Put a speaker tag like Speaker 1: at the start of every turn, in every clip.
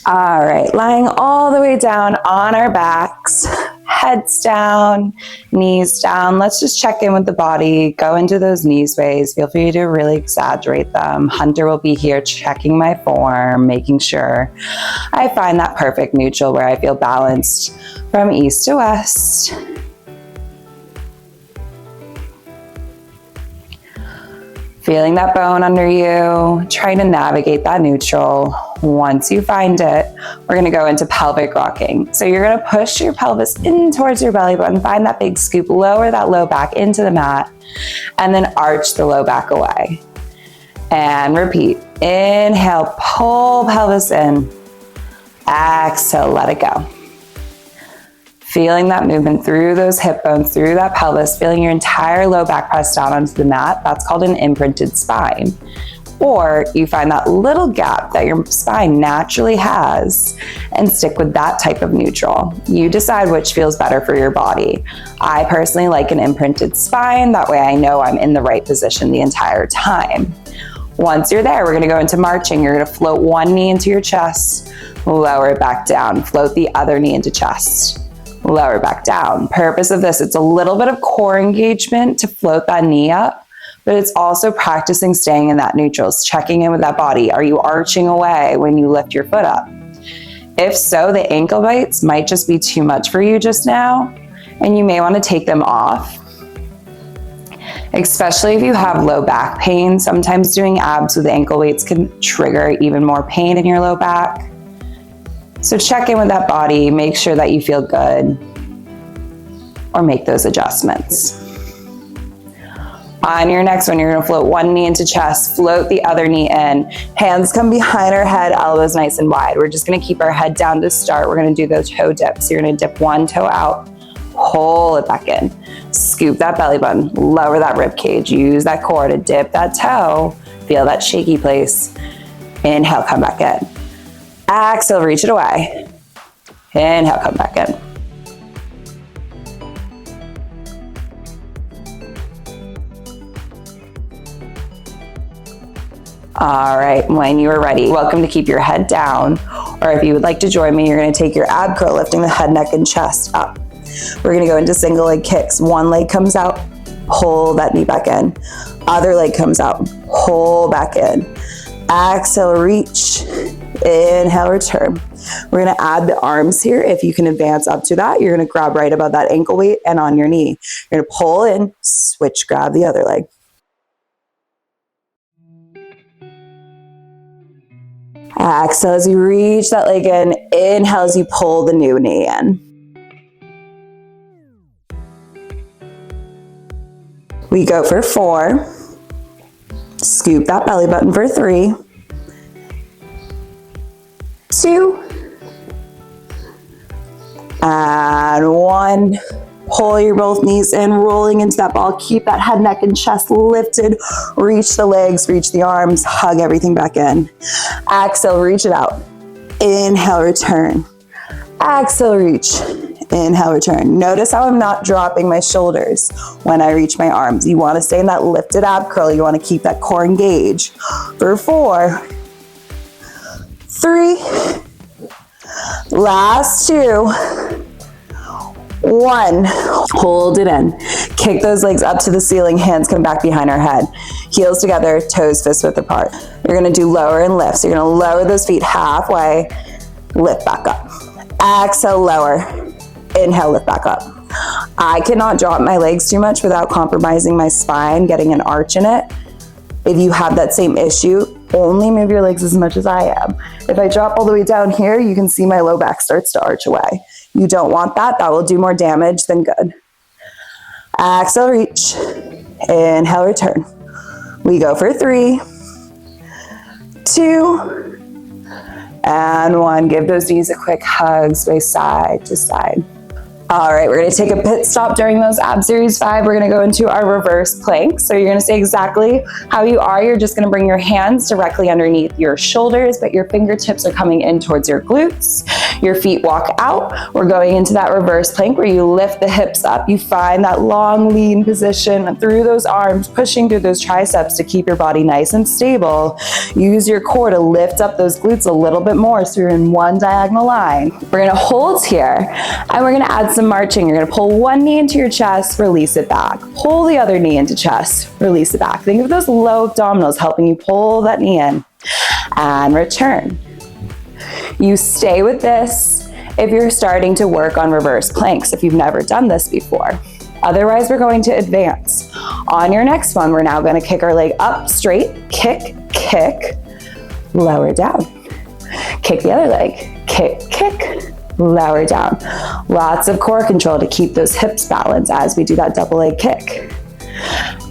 Speaker 1: All right, lying all the way down on our backs, heads down, knees down. Let's just check in with the body, go into those knee sways. Feel free to really exaggerate them. Hunter will be here checking my form, making sure I find that perfect neutral where I feel balanced from east to west. Feeling that bone under you, trying to navigate that neutral. Once you find it, we're gonna go into pelvic rocking. So you're gonna push your pelvis in towards your belly button, find that big scoop, lower that low back into the mat, and then arch the low back away. And repeat. Inhale, pull pelvis in. Exhale, let it go. Feeling that movement through those hip bones, through that pelvis, feeling your entire low back press down onto the mat. That's called an imprinted spine. Or you find that little gap that your spine naturally has and stick with that type of neutral. You decide which feels better for your body. I personally like an imprinted spine. That way I know I'm in the right position the entire time. Once you're there, we're gonna go into marching. You're gonna float one knee into your chest, lower it back down. Float the other knee into chest. Lower back down. Purpose of this, it's a little bit of core engagement to float that knee up, but it's also practicing staying in that neutral, checking in with that body. Are you arching away when you lift your foot up? If so, the ankle bites might just be too much for you just now, and you may want to take them off. Especially if you have low back pain, sometimes doing abs with ankle weights can trigger even more pain in your low back. So check in with that body, make sure that you feel good, or make those adjustments. On your next one, you're gonna float one knee into chest, float the other knee in. Hands come behind our head, elbows nice and wide. We're just gonna keep our head down to start. We're gonna do those toe dips. You're gonna dip one toe out, pull it back in. Scoop that belly button, lower that rib cage. Use that core to dip that toe, feel that shaky place. Inhale, come back in. Exhale, reach it away. Inhale, come back in. All right, when you are ready, welcome to keep your head down. Or if you would like to join me, you're gonna take your ab curl, lifting the head, neck, and chest up. We're gonna go into single leg kicks. One leg comes out, pull that knee back in. Other leg comes out, pull back in. Exhale, reach. Inhale, return. We're gonna add the arms here. If you can advance up to that, you're gonna grab right above that ankle weight and on your knee. You're gonna pull in, switch, grab the other leg. Exhale as you reach that leg in. Inhale as you pull the new knee in. We go for 4. Scoop that belly button for 3. 2. And 1. Pull your both knees in, rolling into that ball. Keep that head, neck, and chest lifted. Reach the legs, reach the arms, hug everything back in. Exhale, reach it out. Inhale, return. Exhale, reach. Inhale, return. Notice how I'm not dropping my shoulders when I reach my arms. You want to stay in that lifted ab curl. You want to keep that core engaged. For 4, 3, last 2, 1. Hold it in. Kick those legs up to the ceiling. Hands come back behind our head. Heels together, toes fist width apart. You're going to do lower and lift. So you're going to lower those feet halfway, lift back up. Exhale, lower. Inhale, lift back up. I cannot drop my legs too much without compromising my spine, getting an arch in it. If you have that same issue, only move your legs as much as I am. If I drop all the way down here, you can see my low back starts to arch away. You don't want that. That will do more damage than good. Exhale, reach. Inhale, return. We go for 3, 2, and 1. Give those knees a quick hug, sway side to side. All right, we're gonna take a pit stop during those ab series 5. We're gonna go into our reverse plank. So you're gonna stay exactly how you are. You're just gonna bring your hands directly underneath your shoulders, but your fingertips are coming in towards your glutes. Your feet walk out. We're going into that reverse plank where you lift the hips up. You find that long lean position through those arms, pushing through those triceps to keep your body nice and stable. Use your core to lift up those glutes a little bit more so you're in one diagonal line. We're gonna hold here and we're gonna add some marching. You're gonna pull one knee into your chest, release it back. Pull the other knee into chest, release it back. Think of those low abdominals helping you pull that knee in and return. You stay with this if you're starting to work on reverse planks, if you've never done this before. Otherwise, we're going to advance. On your next one, we're now going to kick our leg up straight, kick, kick, lower down. Kick the other leg, kick, kick, lower down. Lots of core control to keep those hips balanced as we do that double leg kick.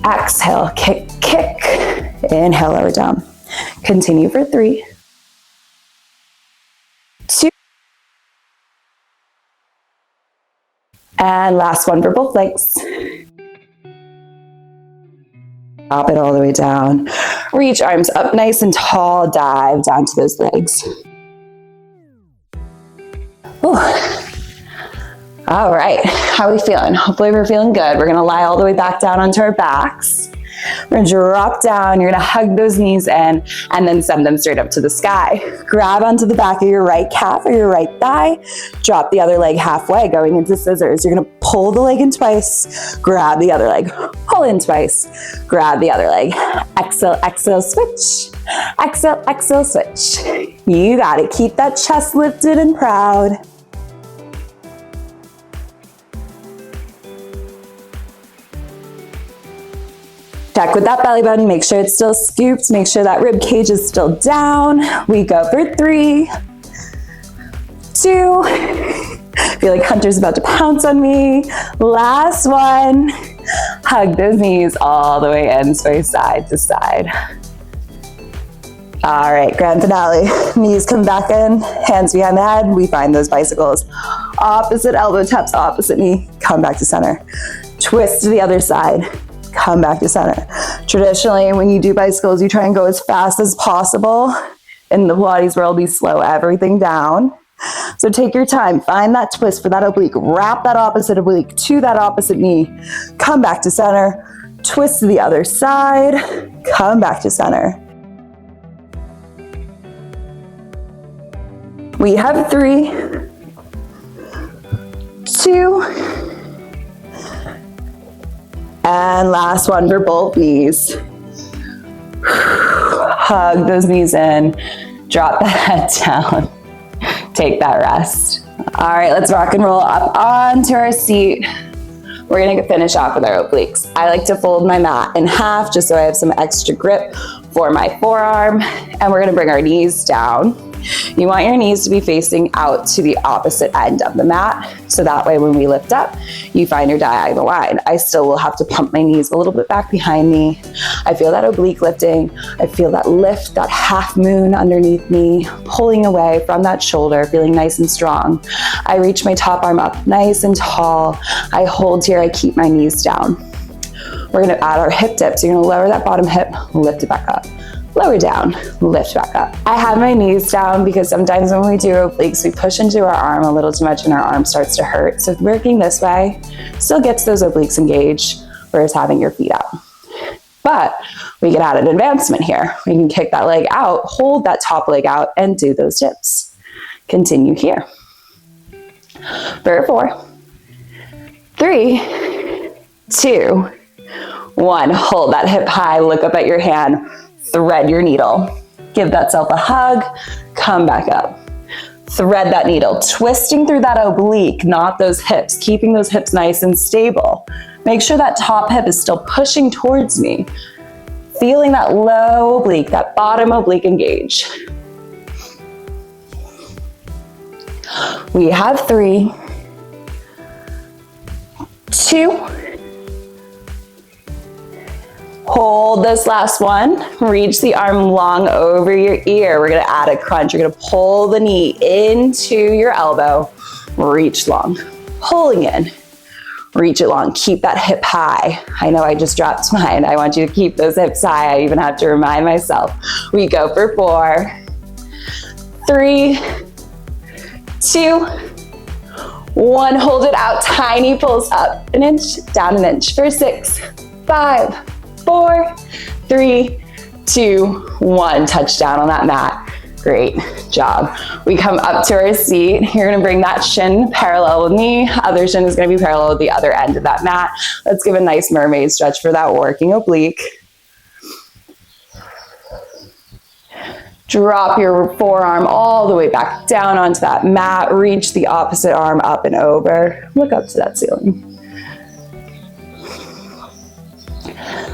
Speaker 1: Exhale, kick, kick, inhale, lower down. Continue for 3, 2, and last one for both legs. Drop it all the way down. Reach arms up nice and tall, dive down to those legs. Ooh. All right, how are we feeling? Hopefully we're feeling good. We're gonna lie all the way back down onto our backs. We're gonna drop down, you're gonna hug those knees in and then send them straight up to the sky. Grab onto the back of your right calf or your right thigh, drop the other leg halfway, going into scissors. You're gonna pull the leg in twice, grab the other leg, pull in twice, grab the other leg. Exhale, exhale, switch. Exhale, exhale, switch. You got it, keep that chest lifted and proud. Check with that belly button, make sure it's still scooped, make sure that rib cage is still down. We go for 3, 2, I feel like Hunter's about to pounce on me. Last one, hug those knees all the way in, sway side to side. All right, grand finale. Knees come back in, hands behind the head. We find those bicycles. Opposite elbow taps, opposite knee, come back to center. Twist to the other side. Come back to center. Traditionally, when you do bicycles, you try and go as fast as possible. In the Pilates world, we slow everything down. So take your time, find that twist for that oblique, wrap that opposite oblique to that opposite knee, come back to center, twist to the other side, come back to center. We have 3, 2, and last one for both knees. Hug those knees in, drop the head down, take that rest. All right, let's rock and roll up onto our seat. We're gonna finish off with our obliques. I like to fold my mat in half just so I have some extra grip for my forearm, and we're gonna bring our knees down. You want your knees to be facing out to the opposite end of the mat, so that way when we lift up, you find your diagonal line. I still will have to pump my knees a little bit back behind me. I feel that oblique lifting. I feel that lift, that half moon underneath me, pulling away from that shoulder, feeling nice and strong. I reach my top arm up nice and tall. I hold here, I keep my knees down. We're gonna add our hip dips. You're gonna lower that bottom hip, lift it back up. Lower down, lift back up. I have my knees down because sometimes when we do obliques, we push into our arm a little too much and our arm starts to hurt. So working this way still gets those obliques engaged versus having your feet out. But we can add an advancement here. We can kick that leg out, hold that top leg out, and do those dips. Continue here. For 4, 3, 2, 1. Hold that hip high, look up at your hand. Thread your needle. Give that self a hug, come back up. Thread that needle, twisting through that oblique, not those hips, keeping those hips nice and stable. Make sure that top hip is still pushing towards me. Feeling that low oblique, that bottom oblique engage. We have 3, 2, hold this last one. Reach the arm long over your ear. We're gonna add a crunch. You're gonna pull the knee into your elbow. Reach long. Pulling in. Reach it long. Keep that hip high. I know I just dropped mine. I want you to keep those hips high. I even have to remind myself. We go for 4, 3, 2, 1. Hold it out, tiny pulls up, an inch, down an inch for 6, 5, 4, 3, 2, 1. Touch down on that mat. Great job. We come up to our seat. You're gonna bring that shin parallel with me. Other shin is gonna be parallel with the other end of that mat. Let's give a nice mermaid stretch for that working oblique. Drop your forearm all the way back down onto that mat. Reach the opposite arm up and over. Look up to that ceiling.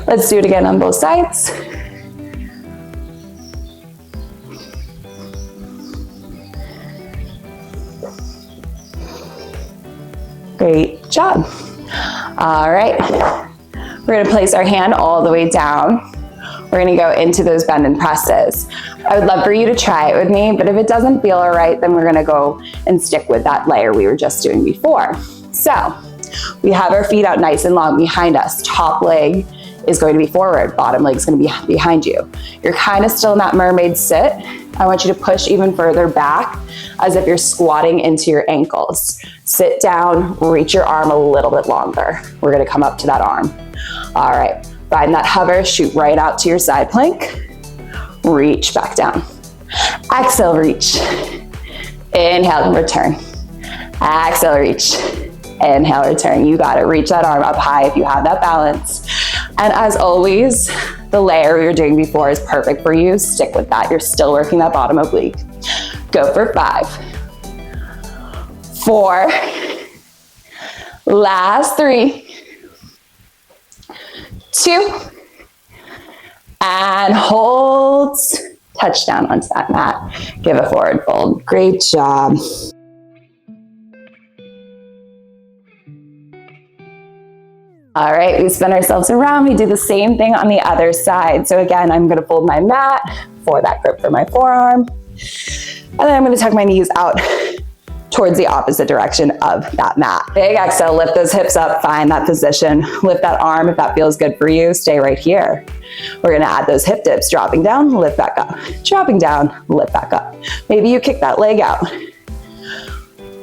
Speaker 1: Let's do it again on both sides. Great job. All right, we're gonna place our hand all the way down. We're gonna go into those bend and presses. I would love for you to try it with me, but if it doesn't feel all right, then we're gonna go and stick with that layer we were just doing before. So, we have our feet out nice and long behind us. Top leg is going to be forward, bottom leg is gonna be behind you. You're kind of still in that mermaid sit. I want you to push even further back as if you're squatting into your ankles. Sit down, reach your arm a little bit longer. We're gonna come up to that arm. All right, find that hover, shoot right out to your side plank. Reach back down. Exhale, reach. Inhale, return. Exhale, reach. Inhale, return. You got it. Reach that arm up high if you have that balance. And as always, the layer we were doing before is perfect for you. Stick with that. You're still working that bottom oblique. Go for 5, 4, last 3, 2, and hold. Touch down onto that mat. Give a forward fold. Great job. All right, we spin ourselves around. We do the same thing on the other side. So again, I'm gonna fold my mat for that grip for my forearm. And then I'm gonna tuck my knees out towards the opposite direction of that mat. Big exhale, lift those hips up, find that position. Lift that arm if that feels good for you. Stay right here. We're gonna add those hip dips, dropping down, lift back up. Dropping down, lift back up. Maybe you kick that leg out.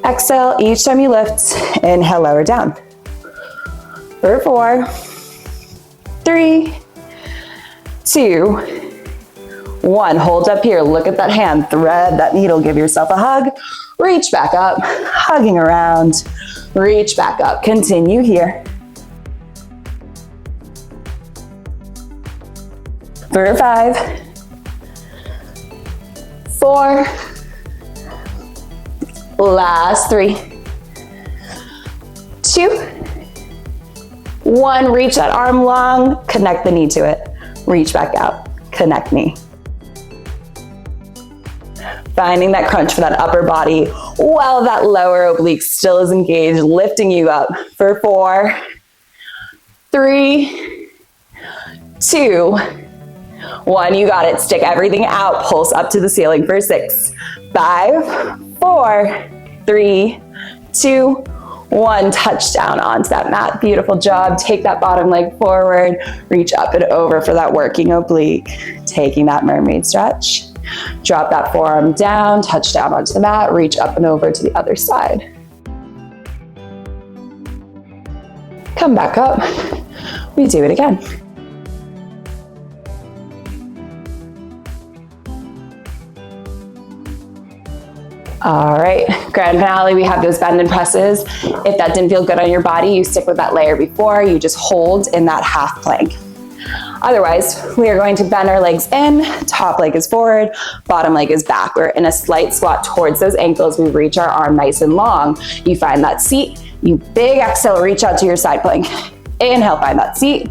Speaker 1: Exhale, each time you lift, inhale, lower down. For 4, 3, 2, 1. Hold up here, look at that hand, thread that needle, give yourself a hug. Reach back up, hugging around, reach back up. Continue here. For 5, 4, last 3, 2, 1, reach that arm long, connect the knee to it. Reach back out, connect knee. Finding that crunch for that upper body while that lower oblique still is engaged, lifting you up for 4, 3, 2, 1. You got it. Stick everything out, pulse up to the ceiling for 6, 5, 4, 3, 2, 1, touch down onto that mat. Beautiful job. Take that bottom leg forward, reach up and over for that working oblique. Taking that mermaid stretch. Drop that forearm down, touch down onto the mat, reach up and over to the other side. Come back up. We do it again. All right, grand finale, we have those bend and presses. If that didn't feel good on your body, you stick with that layer before, you just hold in that half plank. Otherwise, we are going to bend our legs in, top leg is forward, bottom leg is back. We're in a slight squat towards those ankles. We reach our arm nice and long. You find that seat, you big exhale, reach out to your side plank. Inhale, find that seat.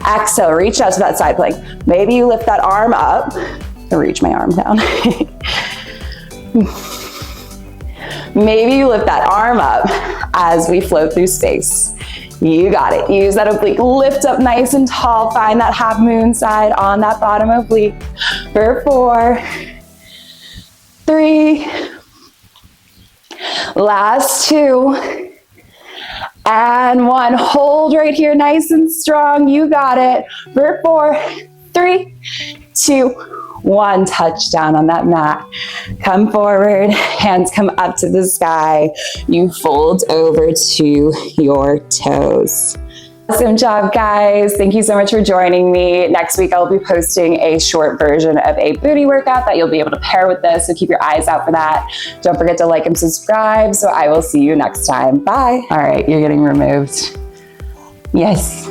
Speaker 1: Exhale, reach out to that side plank. Maybe you lift that arm up. I reach my arm down. Maybe you lift that arm up as we float through space. You got it. Use that oblique. Lift up nice and tall. Find that half moon side on that bottom oblique. For 4, 3, last 2, and 1. Hold right here nice and strong. You got it. For 4, 3, 2, One, touch down on that mat. Come forward, hands come up to the sky. You fold over to your toes. Awesome job, guys. Thank you so much for joining me. Next week, I'll be posting a short version of a booty workout that you'll be able to pair with this, so keep your eyes out for that. Don't forget to like and subscribe, so I will see you next time. Bye. All right, you're getting removed. Yes.